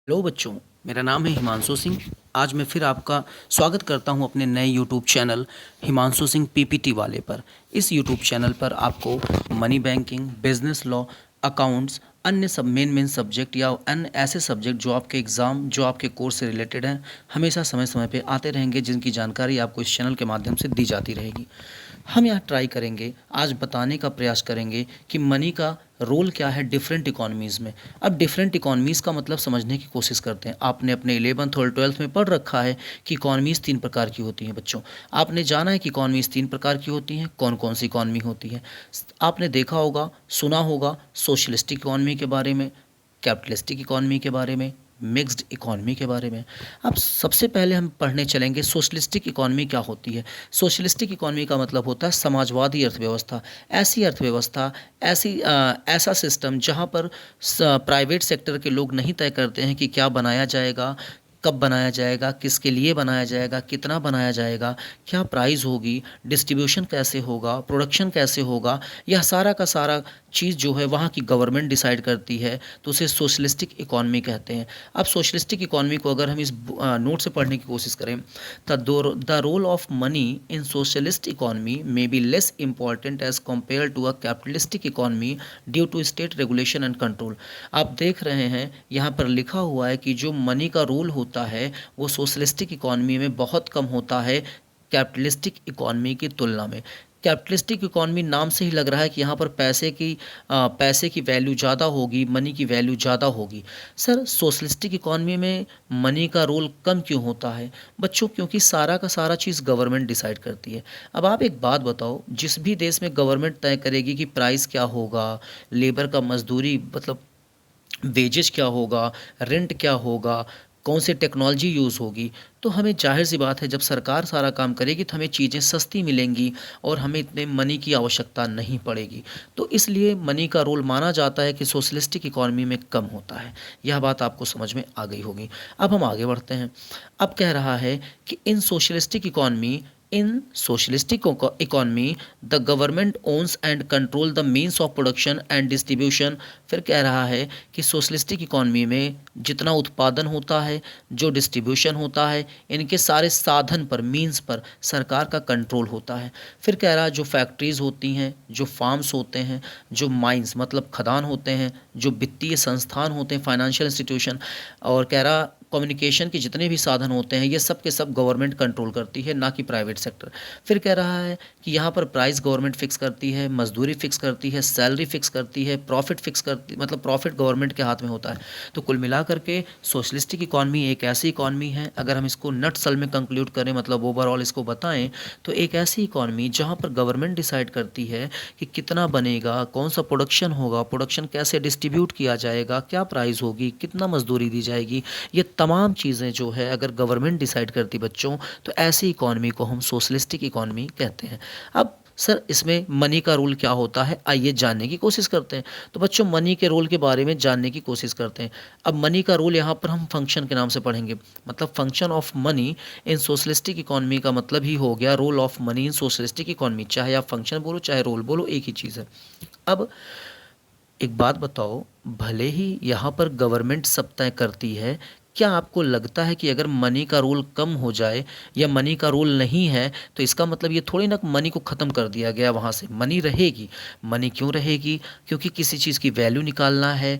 Hello बच्चों, मेरा नाम है हिमांशु सिंह। आज मैं फिर आपका स्वागत करता हूं अपने नए YouTube channel Himanshu Singh PPT वाले पर। इस यूट्यूब चैनल पर आपको money banking, business law, accounts, अन्य सब मेन सब्जेक्ट या अन्य ऐसे सब्जेक्ट जो आपके एग्ज़ाम, जो आपके कोर्स से रिलेटेड हैं, हमेशा समय समय पे आते रहेंगे, जिनकी जानकारी आपको इस चैनल के माध्यम से दी जाती रहेगी। हम यहाँ ट्राई करेंगे, आज बताने का प्रयास करेंगे कि मनी का रोल क्या है डिफरेंट इकोनॉमीज़ में। अब डिफरेंट इकोनॉमीज़ का मतलब समझने की कोशिश करते हैं। आपने अपने 11th और 12th में पढ़ रखा है कि इकोनॉमीज़ 3 प्रकार की होती हैं बच्चों। आपने जाना है कि इकोनॉमीज़ 3 प्रकार की होती हैं, कौन कौन सी इकोनॉमी होती है। आपने देखा होगा, सुना होगा सोशलिस्टिक इकोनॉमी के बारे में, कैपिटलिस्टिक इकोनॉमी के बारे में, मिक्स्ड इकोनॉमी के बारे में। अब सबसे पहले हम पढ़ने चलेंगे सोशलिस्टिक इकोनॉमी क्या होती है। सोशलिस्टिक इकोनॉमी का मतलब होता है समाजवादी अर्थव्यवस्था। ऐसी अर्थव्यवस्था, ऐसा सिस्टम जहाँ पर प्राइवेट सेक्टर के लोग नहीं तय करते हैं कि क्या बनाया जाएगा, कब बनाया जाएगा, किसके लिए बनाया जाएगा, कितना बनाया जाएगा, क्या प्राइस होगी, डिस्ट्रीब्यूशन कैसे होगा, प्रोडक्शन कैसे होगा, यह सारा का सारा चीज़ जो है वहाँ की गवर्नमेंट डिसाइड करती है, तो उसे सोशलिस्टिक इकोनॉमी कहते हैं। अब सोशलिस्टिक इकोनॉमी को अगर हम इस नोट से पढ़ने की कोशिश करें, the role of money in socialist economy may be less important as compare to a capitalistic economy due to state regulation and control. आप देख रहे हैं यहाँ पर लिखा हुआ है कि जो मनी का रोल होता है वो सोशलिस्टिक इकोनॉमी में बहुत कम होता है कैपिटलिस्टिक इकोनॉमी की तुलना में। कैपिटलिस्टिक इकोनॉमी नाम से ही लग रहा है कि यहाँ पर पैसे की वैल्यू ज़्यादा होगी, मनी की वैल्यू ज़्यादा होगी। सर, सोशलिस्टिक इकोनॉमी में मनी का रोल कम क्यों होता है बच्चों? क्योंकि सारा का सारा चीज़ गवर्नमेंट डिसाइड करती है। अब आप एक बात बताओ, जिस भी देश में गवर्नमेंट तय करेगी कि प्राइस क्या होगा, लेबर का मजदूरी मतलब वेजेस क्या होगा, रेंट क्या होगा, कौन सी टेक्नोलॉजी यूज़ होगी, तो हमें जाहिर सी बात है जब सरकार सारा काम करेगी तो हमें चीज़ें सस्ती मिलेंगी और हमें इतने मनी की आवश्यकता नहीं पड़ेगी। तो इसलिए मनी का रोल माना जाता है कि सोशलिस्टिक इकोनॉमी में कम होता है। यह बात आपको समझ में आ गई होगी। अब हम आगे बढ़ते हैं। अब कह रहा है कि इन socialistic economy the government owns and control the means of production and distribution। फिर कह रहा है कि सोशलिस्टिक इकोनॉमी में जितना उत्पादन होता है, जो डिस्ट्रीब्यूशन होता है, इनके सारे साधन पर, मीन्स पर सरकार का कंट्रोल होता है। फिर कह रहा है जो फैक्ट्रीज़ होती हैं, जो फार्म्स होते हैं, जो माइंस मतलब खदान होते हैं, जो वित्तीय संस्थान होते हैं, फाइनेंशियल इंस्टीट्यूशन, और कह रहा कम्युनिकेशन के जितने भी साधन होते हैं, ये सब के सब गवर्नमेंट कंट्रोल करती है, ना कि प्राइवेट सेक्टर। फिर कह रहा है कि यहाँ पर प्राइस गवर्नमेंट फिक्स करती है, मजदूरी फिक्स करती है, सैलरी फिक्स करती है, प्रॉफिट फिक्स करती, मतलब प्रॉफिट गवर्नमेंट के हाथ में होता है। तो कुल मिलाकर के सोशलिस्टिक इकॉनमी एक ऐसी इकॉनमी है, अगर हम इसको नट सल में कंक्लूड करें, मतलब ओवरऑल इसको बताएं, तो एक ऐसी इकॉनमी जहाँ पर गवर्नमेंट डिसाइड करती है कि कितना बनेगा, कौन सा प्रोडक्शन होगा, प्रोडक्शन कैसे डिस्ट्रीब्यूट किया जाएगा, क्या प्राइस होगी, कितना मजदूरी दी जाएगी, ये तमाम चीज़ें जो है अगर गवर्नमेंट डिसाइड करती बच्चों, तो ऐसी इकॉनमी को हम सोशलिस्टिक इकॉनमी कहते हैं। अब सर, इसमें मनी का रोल क्या होता है, आइए जानने की कोशिश करते हैं। तो बच्चों, मनी के रोल के बारे में जानने की कोशिश करते हैं। अब मनी का रोल यहाँ पर हम फंक्शन के नाम से पढ़ेंगे, मतलब function of money in socialistic economy का मतलब ही हो गया role of money in socialistic economy. चाहे आप फंक्शन बोलो चाहे रोल बोलो, एक ही चीज़ है। अब एक बात बताओ, भले ही यहाँ पर गवर्नमेंट सब तय करती है, क्या आपको लगता है कि अगर मनी का रोल कम हो जाए या मनी का रोल नहीं है, तो इसका मतलब ये थोड़ी ना मनी को ख़त्म कर दिया गया, वहाँ से मनी रहेगी। मनी क्यों रहेगी? क्योंकि किसी चीज़ की वैल्यू निकालना है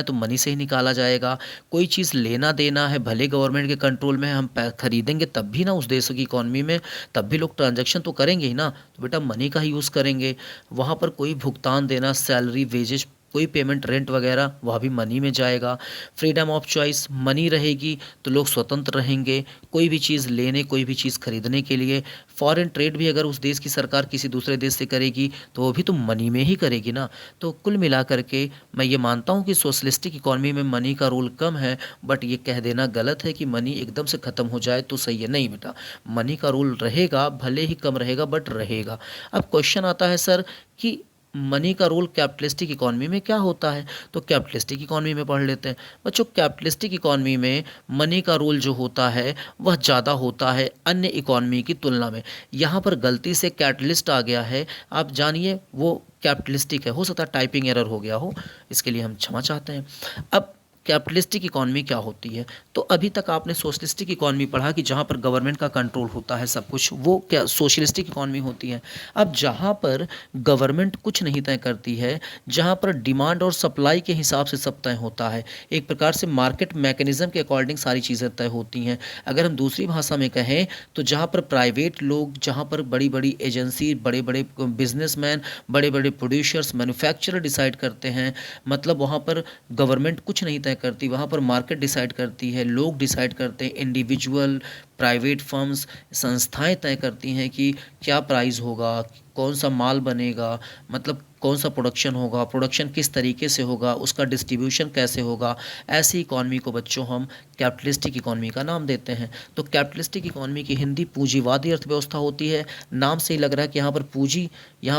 तो मनी से ही निकाला जाएगा। कोई चीज़ लेना देना है, भले गवर्नमेंट के कंट्रोल में, हम खरीदेंगे तब भी ना उस देश की इकॉनमी में, तब भी लोग ट्रांजैक्शन तो करेंगे ही ना, तो बेटा मनी का ही यूज़ करेंगे। वहाँ पर कोई भुगतान देना, सैलरी, वेजेस, कोई पेमेंट, रेंट वगैरह, वह भी मनी में जाएगा। फ्रीडम ऑफ चॉइस, मनी रहेगी तो लोग स्वतंत्र रहेंगे कोई भी चीज़ लेने, कोई भी चीज़ खरीदने के लिए। फॉरेन ट्रेड भी अगर उस देश की सरकार किसी दूसरे देश से करेगी तो वो भी तो मनी में ही करेगी ना। तो कुल मिलाकर के मैं ये मानता हूँ कि सोशलिस्टिक इकॉनमी में मनी का रोल कम है, बट ये कह देना गलत है कि मनी एकदम से ख़त्म हो जाए तो सही है। नहीं बेटा, मनी का रोल रहेगा, भले ही कम रहेगा बट रहेगा। अब क्वेश्चन आता है सर कि मनी का रोल कैपिटलिस्टिक इकॉनमी में क्या होता है, तो कैपिटलिस्टिक इकॉनमी में पढ़ लेते हैं बच्चों। कैपिटलिस्टिक इकॉनमी में मनी का रोल जो होता है वह ज़्यादा होता है अन्य इकॉनमी की तुलना में। यहाँ पर गलती से कैपिटलिस्ट आ गया है, आप जानिए वो कैपिटलिस्टिक है, हो सकता है टाइपिंग एरर हो गया हो, इसके लिए हम क्षमा चाहते हैं। अब कैपिटलिस्टिक इकॉनमी क्या होती है। तो अभी तक आपने सोशलिस्टिक इकॉनमी पढ़ा कि जहाँ पर गवर्नमेंट का कंट्रोल होता है सब कुछ, वो क्या सोशलिस्टिक इकॉनमी होती है। अब जहाँ पर गवर्नमेंट कुछ नहीं तय करती है, जहाँ पर डिमांड और सप्लाई के हिसाब से सब तय होता है, एक प्रकार से मार्केट मैकेनिज्म के अकॉर्डिंग सारी चीज़ें तय होती हैं। अगर हम दूसरी भाषा में कहें तो जहाँ पर प्राइवेट लोग, जहाँ पर बड़ी बड़ी एजेंसी, बड़े बड़े बिजनेसमैन, बड़े बड़े प्रोड्यूसर्स, मैन्युफैक्चरर डिसाइड करते हैं, मतलब वहाँ पर गवर्नमेंट कुछ नहीं तय करती, वहाँ पर मार्केट डिसाइड करती है, लोग डिसाइड करते हैं, इंडिविजुअल, प्राइवेट फर्म्स, संस्थाएं तय करती हैं कि क्या प्राइस होगा, कौन सा माल बनेगा, मतलब कौन सा प्रोडक्शन होगा, प्रोडक्शन किस तरीके से होगा, उसका डिस्ट्रीब्यूशन कैसे होगा। ऐसी इकॉनमी को बच्चों हम कैपिटलिस्टिक इकॉनमी का नाम देते हैं। तो कैपिटलिस्टिक इकॉनमी की हिंदी पूंजीवादी अर्थव्यवस्था होती है। नाम से ही लग रहा है कि यहाँ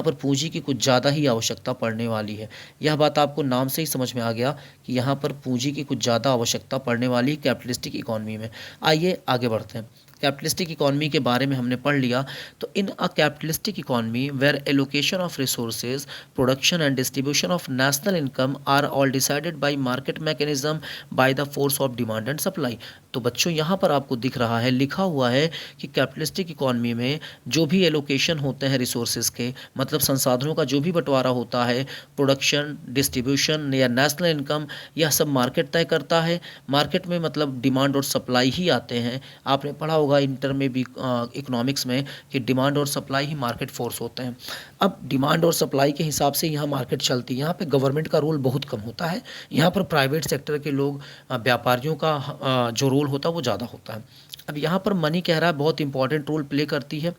पर पूंजी की कुछ ज़्यादा ही आवश्यकता पड़ने वाली है। यह बात आपको नाम से ही समझ में आ गया कि यहाँ पर पूंजी की कुछ ज़्यादा आवश्यकता पड़ने वाली कैपिटलिस्टिक इकॉनमी में। आइए आगे बढ़ते हैं। कैपिटलिस्टिक इकॉनमी के बारे में हमने पढ़ लिया। तो in a capitalistic economy where allocation of resources, production and distribution of national income are all decided by market mechanism by the force of demand and supply. तो बच्चों यहाँ पर आपको दिख रहा है, लिखा हुआ है कि कैपिटलिस्टिक इकॉनमी में जो भी एलोकेशन होते हैं रिसोर्सेज के, मतलब संसाधनों का जो भी बंटवारा होता है, प्रोडक्शन, डिस्ट्रीब्यूशन या नेशनल इनकम, यह सब मार्केट तय करता है। मार्केट में मतलब डिमांड और सप्लाई ही आते हैं। आपने पढ़ा होगा इंटर में भी इकोनॉमिक्स में कि डिमांड और सप्लाई ही मार्केट फोर्स होते हैं। अब डिमांड और सप्लाई के हिसाब से यहाँ मार्केट चलती है। यहाँ पे गवर्नमेंट का रोल बहुत कम होता है। यहाँ पर प्राइवेट सेक्टर के लोग, व्यापारियों का जो रोल होता है वो ज़्यादा होता है। अब यहाँ पर मनी कह रहा है बहुत इंपॉर्टेंट रोल प्ले करती है।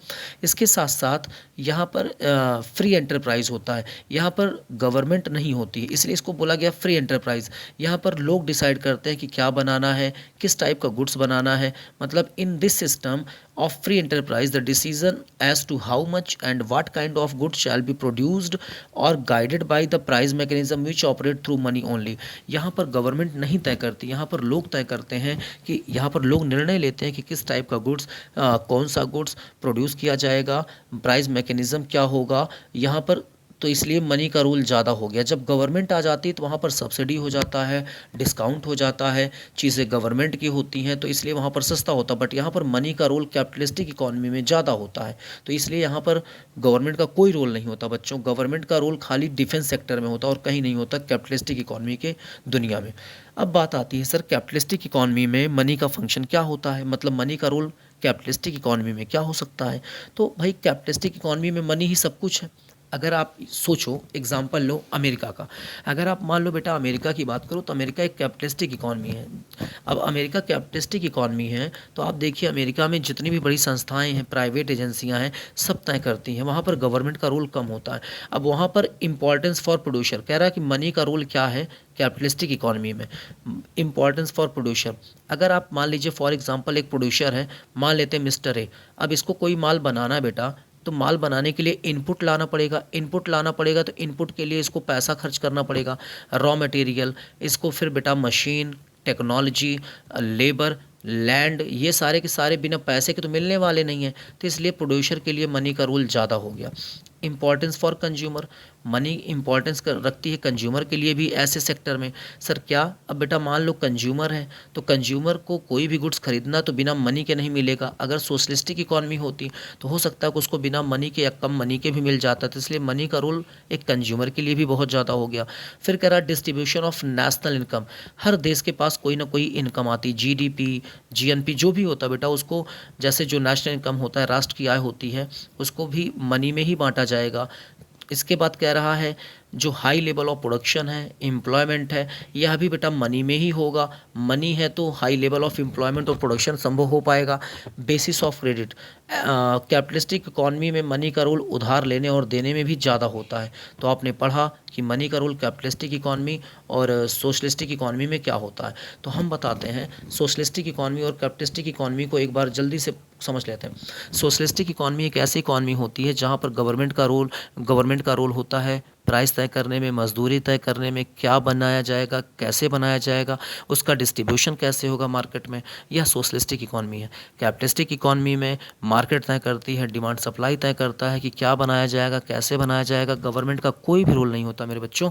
इसके साथ साथ यहाँ पर फ्री एंटरप्राइज होता है। यहाँ पर गवर्नमेंट नहीं होती है, इसलिए इसको बोला गया फ्री एंटरप्राइज। यहाँ पर लोग डिसाइड करते हैं कि क्या बनाना है, किस टाइप का गुड्स बनाना है। मतलब in this system of free enterprise, the decision as to how much and what kind of goods shall be produced or guided by the price mechanism which operate through money only। यहाँ पर government नहीं तय करती, यहाँ पर लोग तय करते हैं कि यहाँ पर लोग निर्णय लेते हैं कि किस टाइप का गुड्स, कौन सा गुड्स प्रोड्यूस किया जाएगा, प्राइस मैकेनिज्म क्या होगा यहाँ पर। तो इसलिए मनी का रोल ज़्यादा हो गया। जब गवर्नमेंट आ जाती है तो वहाँ पर सब्सिडी हो जाता है, डिस्काउंट हो जाता है, चीज़ें गवर्नमेंट की होती हैं, तो इसलिए वहाँ पर सस्ता होता है। बट यहाँ पर मनी का रोल कैपिटलिस्टिक इकॉनमी में ज़्यादा होता है, तो इसलिए यहाँ पर गवर्नमेंट का कोई रोल नहीं होता बच्चों। गवर्नमेंट का रोल खाली डिफेंस सेक्टर में होता है और कहीं नहीं होता कैपिटलिस्टिक इकॉनमी के दुनिया में। अब बात आती है सर कैपिटलिस्टिक इकॉनमी में मनी का फंक्शन क्या होता है, मतलब मनी का रोल कैपिटलिस्टिक इकॉनमी में क्या हो सकता है। तो भाई कैपिटलिस्टिक इकॉनमी में मनी ही सब कुछ है। अगर आप सोचो, एग्जांपल लो अमेरिका का। अगर आप मान लो बेटा अमेरिका की बात करो तो अमेरिका एक कैपिटलिस्टिक इकॉनमी है। अब अमेरिका कैपिटलिस्टिक इकॉनमी है तो आप देखिए अमेरिका में जितनी भी बड़ी संस्थाएं हैं, प्राइवेट एजेंसियां हैं, सब तय करती हैं। वहाँ पर गवर्नमेंट का रोल कम होता है। अब वहाँ पर इंपॉर्टेंस फॉर प्रोड्यूसर कह रहा है कि मनी का रोल क्या है कैपिटलिस्टिक इकॉनमी में, इंपॉर्टेंस फॉर प्रोड्यूसर। अगर आप मान लीजिए फॉर एग्जांपल एक प्रोड्यूसर है, मान लेते हैं मिस्टर ए। अब इसको कोई माल बनाना है बेटा, तो माल बनाने के लिए इनपुट लाना पड़ेगा। इनपुट लाना पड़ेगा तो इनपुट के लिए इसको पैसा खर्च करना पड़ेगा, रॉ मटेरियल, इसको फिर बेटा मशीन, टेक्नोलॉजी, लेबर, लैंड, ये सारे के सारे बिना पैसे के तो मिलने वाले नहीं हैं। तो इसलिए प्रोड्यूसर के लिए मनी का रोल ज़्यादा हो गया। Importance for consumer, money importance रखती है कंज्यूमर के लिए भी ऐसे सेक्टर में। सर क्या, अब बेटा मान लो कंज्यूमर है तो कंज्यूमर को कोई भी गुड्स खरीदना तो बिना मनी के नहीं मिलेगा। अगर सोशलिस्टिक इकॉनमी होती तो हो सकता है कि उसको बिना मनी के या कम मनी के भी मिल जाता। तो इसलिए मनी का रोल एक कंज्यूमर के लिए भी बहुत ज़्यादा हो गया। फिर कह रहा डिस्ट्रीब्यूशन ऑफ नेशनल इनकम, हर देश के पास कोई ना कोई इनकम आती, जीडीपी, जीएनपी जो भी होता है बेटा, उसको जैसे जो नेशनल इनकम होता है, राष्ट्र की आय होती है, उसको भी मनी में ही बांटा जाएगा। इसके बाद कह रहा है जो हाई लेवल ऑफ प्रोडक्शन है, एम्प्लॉयमेंट है, यह भी बेटा मनी में ही होगा। मनी है तो हाई लेवल ऑफ एम्प्लॉयमेंट और प्रोडक्शन संभव हो पाएगा। Basis of credit, capitalistic economy में मनी का रोल उधार लेने और देने में भी ज़्यादा होता है। तो आपने पढ़ा कि मनी का रोल कैपिटलिस्टिक इकॉनमी और सोशलिस्टिक इकॉनमी में क्या होता है। तो हम बताते हैं सोशलिस्टिक इकॉनमी और कैपिटलिस्टिक इकॉनमी को एक बार जल्दी से समझ लेते हैं। सोशलिस्टिक इकॉनमी एक ऐसी इकॉनमी होती है जहाँ पर गवर्नमेंट का रोल होता है प्राइस तय करने में, मजदूरी तय करने में, क्या बनाया जाएगा, कैसे बनाया जाएगा, उसका डिस्ट्रीब्यूशन कैसे होगा मार्केट में, यह सोशलिस्टिक इकॉनमी है। कैपिटलिस्टिक इकॉनमी में मार्केट तय करती है, डिमांड सप्लाई तय करता है कि क्या बनाया जाएगा, कैसे बनाया जाएगा, गवर्नमेंट का कोई भी रोल नहीं होता मेरे बच्चों।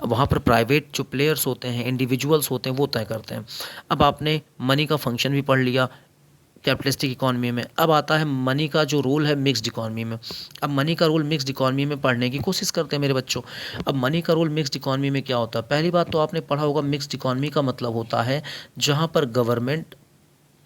वहाँ पर प्राइवेट जो प्लेयर्स होते हैं, इंडिविजुअल्स होते हैं, वो तय करते हैं। अब आपने मनी का फंक्शन भी पढ़ लिया कैपिटलिस्टिक इकॉनमी में। अब आता है मनी का जो रोल है मिक्स्ड इकॉनमी में। अब मनी का रोल मिक्स्ड इकॉनमी में पढ़ने की कोशिश करते हैं मेरे बच्चों। अब मनी का रोल मिक्स्ड इकॉनमी में क्या होता है? पहली बात तो आपने पढ़ा होगा, मिक्स्ड इकॉनमी का मतलब होता है जहाँ पर गवर्नमेंट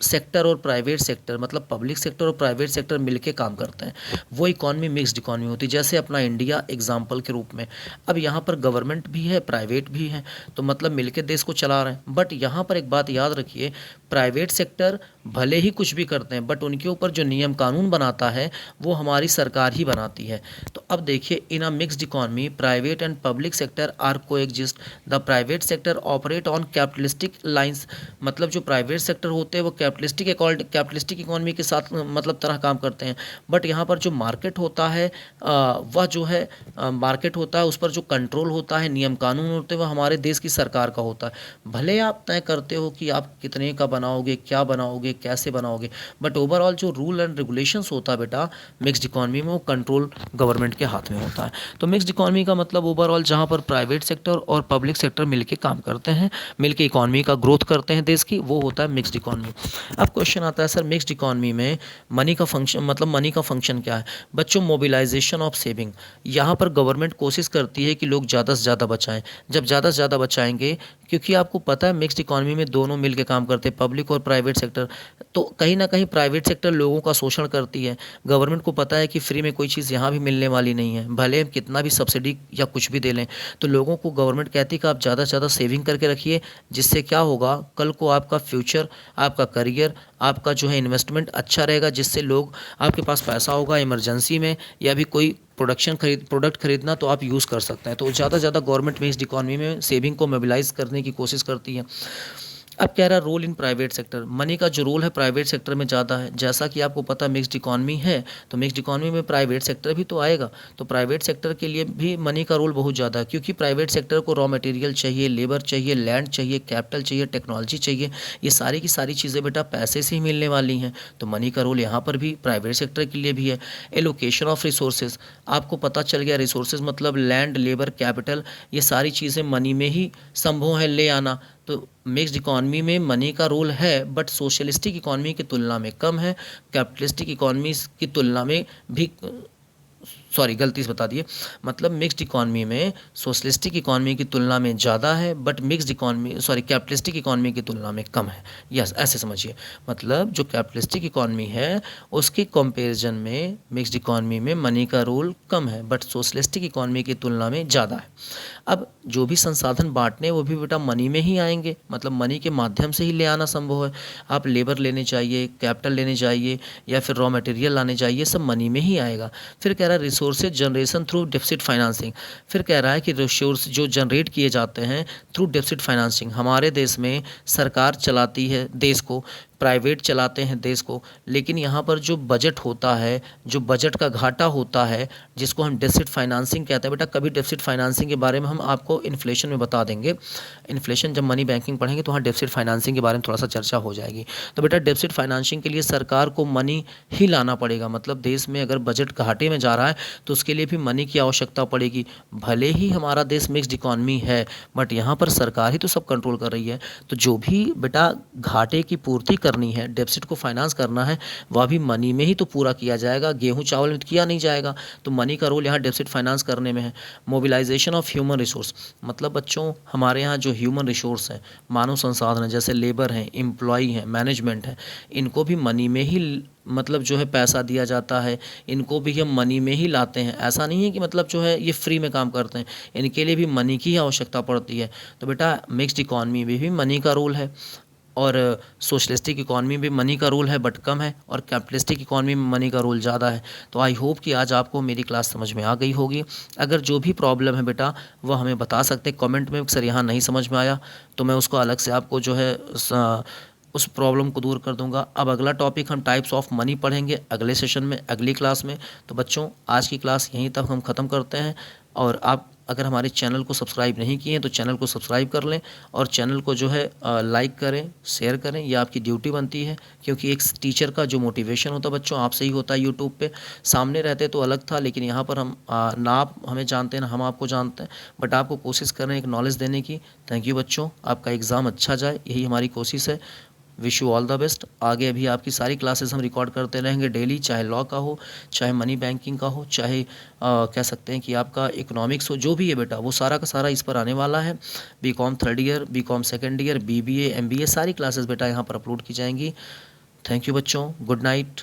सेक्टर और प्राइवेट सेक्टर, मतलब पब्लिक सेक्टर और प्राइवेट सेक्टर मिलके काम करते हैं, वो इकॉनमी मिक्स्ड इकॉनमी होती है। जैसे अपना इंडिया एग्जाम्पल के रूप में, अब यहाँ पर गवर्नमेंट भी है, प्राइवेट भी है, तो मतलब मिलके देश को चला रहे हैं। बट यहाँ पर एक बात याद रखिए, प्राइवेट सेक्टर भले ही कुछ भी करते हैं, बट उनके ऊपर जो नियम कानून बनाता है वो हमारी सरकार ही बनाती है। तो अब देखिए, in a mixed economy private and public sector are coexist. The private sector operate on capitalistic lines, मतलब जो प्राइवेट सेक्टर होते हैं वो कैपिटलिस्टिक इकॉनमी के साथ मतलब तरह काम करते हैं। बट यहाँ पर जो मार्केट होता है वह जो है मार्केट होता है, उस पर जो कंट्रोल होता है, नियम कानून होते हैं, वह हमारे देश की सरकार का होता है। भले आप तय करते हो कि आप कितने का बनाओगे, क्या बनाओगे, कैसे बनाओगे, बट ओवरऑल जो रूल एंड रेगुलेशंस होता है बेटा मिक्स्ड इकॉनमी में, वो कंट्रोल गवर्नमेंट के हाथ में होता है। तो मिक्स्ड इकॉनमी का मतलब ओवरऑल जहाँ पर प्राइवेट सेक्टर और पब्लिक सेक्टर मिलके काम करते हैं, मिलके इकॉनमी का ग्रोथ करते हैं देश की, वो होता है मिक्स्ड इकॉनमी। अब क्वेश्चन आता है, सर मिक्स्ड इकॉनमी में मनी का फंक्शन, मतलब मनी का फंक्शन क्या है? बच्चों, मोबिलाइजेशन ऑफ सेविंग। यहाँ पर गवर्नमेंट कोशिश करती है कि लोग ज़्यादा से ज़्यादा बचाएं। जब ज़्यादा से ज़्यादा बचाएंगे, क्योंकि आपको पता है मिक्स्ड इकॉनमी में दोनों मिलकर काम करते हैं, पब्लिक और प्राइवेट सेक्टर, तो कहीं ना कहीं प्राइवेट सेक्टर लोगों का शोषण करती है। गवर्नमेंट को पता है कि फ्री में कोई चीज़ यहाँ भी मिलने वाली नहीं है, भले हम कितना भी सब्सिडी या कुछ भी दे लें। तो लोगों को गवर्नमेंट कहती है कि आप ज़्यादा से ज़्यादा सेविंग करके रखिए, जिससे क्या होगा, कल को आपका फ्यूचर, आपका करियर, आपका जो है इन्वेस्टमेंट अच्छा रहेगा, जिससे लोग, आपके पास पैसा होगा इमरजेंसी में या भी कोई प्रोडक्ट खरीदना, तो आप यूज़ कर सकते हैं। तो ज़्यादा से ज़्यादा गवर्नमेंट मिक्स्ड इकॉनमी में सेविंग को मोबिलाइज करने की कोशिश करती है। अब कह रहा है role in private sector, money का जो रोल है प्राइवेट सेक्टर में ज़्यादा है। जैसा कि आपको पता मिक्स्ड इकॉनमी है, तो मिक्स्ड इकॉनमी में प्राइवेट सेक्टर भी तो आएगा, तो प्राइवेट सेक्टर के लिए भी मनी का रोल बहुत ज़्यादा है, क्योंकि प्राइवेट सेक्टर को रॉ मटेरियल चाहिए, लेबर चाहिए, लैंड चाहिए, कैपिटल चाहिए, टेक्नोलॉजी चाहिए। ये सारी की सारी चीज़ें बेटा पैसे से ही मिलने वाली हैं, तो मनी का रोल यहाँ पर भी प्राइवेट सेक्टर के लिए भी है। एलोकेशन ऑफ रिसोर्सेज, आपको पता चल गया, रिसोर्सेज मतलब लैंड, लेबर, कैपिटल, ये सारी चीज़ें मनी में ही संभव है ले आना। तो मिक्स्ड इकॉनमी में मनी का रोल है, बट सोशलिस्टिक इकॉनमी की तुलना में कम है, कैपिटलिस्टिक इकॉनमी की तुलना में भी, सॉरी गलती से बता दिए, मतलब मिक्स्ड इकॉनमी में सोशलिस्टिक इकॉनमी की तुलना में ज़्यादा है, but mixed economy, sorry capitalistic economy की तुलना में कम है। यस, ऐसे समझिए, मतलब जो कैपिटलिस्टिक इकॉनमी है उसकी कंपैरिजन में मिक्स्ड इकॉनमी में मनी का रोल कम है, बट सोशलिस्टिक इकॉनमी की तुलना में ज़्यादा है। अब जो भी संसाधन बांटने वो भी बेटा मनी में ही आएंगे, मतलब मनी के माध्यम से ही ले आना संभव है। आप लेबर लेने चाहिए, कैपिटल लेने चाहिए, या फिर रॉ मटेरियल लाने चाहिए, सब मनी में ही आएगा। फिर कह रहा है resources generation through deficit financing, फिर कह रहा है कि रिसोर्स जो जनरेट किए जाते हैं थ्रू डेफिसिट फाइनेंसिंग, हमारे देश में सरकार चलाती है देश को, प्राइवेट चलाते हैं देश को, लेकिन यहाँ पर जो बजट होता है, जो बजट का घाटा होता है, जिसको हम डेफिसिट फाइनेंसिंग कहते हैं, बेटा कभी डेफिसिट फाइनेंसिंग के बारे में हम आपको इन्फ्लेशन में बता देंगे। इन्फ्लेशन जब मनी बैंकिंग पढ़ेंगे तो वहाँ डेफिसिट फाइनेंसिंग के बारे में थोड़ा सा चर्चा हो जाएगी। तो बेटा डेफिसिट फाइनेंसिंग के लिए सरकार को मनी ही लाना पड़ेगा, मतलब देश में अगर बजट घाटे में जा रहा है तो उसके लिए भी मनी की आवश्यकता पड़ेगी। भले ही हमारा देश मिक्स्ड इकॉनमी है, बट यहाँ पर सरकार ही तो सब कंट्रोल कर रही है। तो जो भी बेटा घाटे की पूर्ति करनी है, डेफिसिट को फाइनेंस करना है, वह भी मनी में ही तो पूरा किया जाएगा, गेहूं चावल में तो किया नहीं जाएगा। तो मनी का रोल यहाँ डेफिसिट फाइनेंस करने में है। मोबिलाइजेशन ऑफ ह्यूमन रिसोर्स, मतलब बच्चों हमारे यहाँ जो ह्यूमन रिसोर्स है, मानव संसाधन है, जैसे लेबर हैं, एम्प्लॉई हैं, मैनेजमेंट है, इनको भी मनी में ही मतलब जो है पैसा दिया जाता है, इनको भी हम मनी में ही लाते हैं। ऐसा नहीं है कि मतलब जो है ये फ्री में काम करते हैं, इनके लिए भी मनी की आवश्यकता पड़ती है। तो बेटा मिक्स्ड इकॉनमी में भी मनी का रोल है, और सोशलिस्टिक इकॉनमी में मनी का रोल है बट कम है, और कैपिटलिस्टिक इकॉनमी में मनी का रोल ज़्यादा है। तो आई होप कि आज आपको मेरी क्लास समझ में आ गई होगी। अगर जो भी प्रॉब्लम है बेटा वह हमें बता सकते हैं कमेंट में, सर यहाँ नहीं समझ में आया, तो मैं उसको अलग से आपको जो है उस प्रॉब्लम को दूर कर दूंगा। अब अगला टॉपिक हम टाइप्स ऑफ मनी पढ़ेंगे अगले सेशन में, अगली क्लास में। तो बच्चों आज की क्लास यहीं तक हम ख़त्म करते हैं, और आप अगर हमारे चैनल को सब्सक्राइब नहीं किए हैं तो चैनल को सब्सक्राइब कर लें और चैनल को जो है लाइक करें, शेयर करें। ये आपकी ड्यूटी बनती है, क्योंकि एक टीचर का जो मोटिवेशन होता है बच्चों आपसे ही होता है। यूट्यूब पे सामने रहते तो अलग था, लेकिन यहाँ पर हम ना आप हमें जानते हैं ना हम आपको जानते हैं, बट आपको कोशिश कर रहे हैं एक नॉलेज देने की। थैंक यू बच्चों, आपका एग्ज़ाम अच्छा जाए, यही हमारी कोशिश है। Wish you all the best. आगे अभी आपकी सारी क्लासेस हम रिकॉर्ड करते रहेंगे डेली, चाहे लॉ का हो, चाहे मनी बैंकिंग का हो, चाहे कह सकते हैं कि आपका इकोनॉमिक्स हो, जो भी है बेटा वो सारा का सारा इस पर आने वाला है। BCom third year, BCom second year, BBA, MBA, सारी क्लासेस बेटा यहाँ पर अपलोड की जाएंगी। थैंक यू बच्चों, गुड नाइट।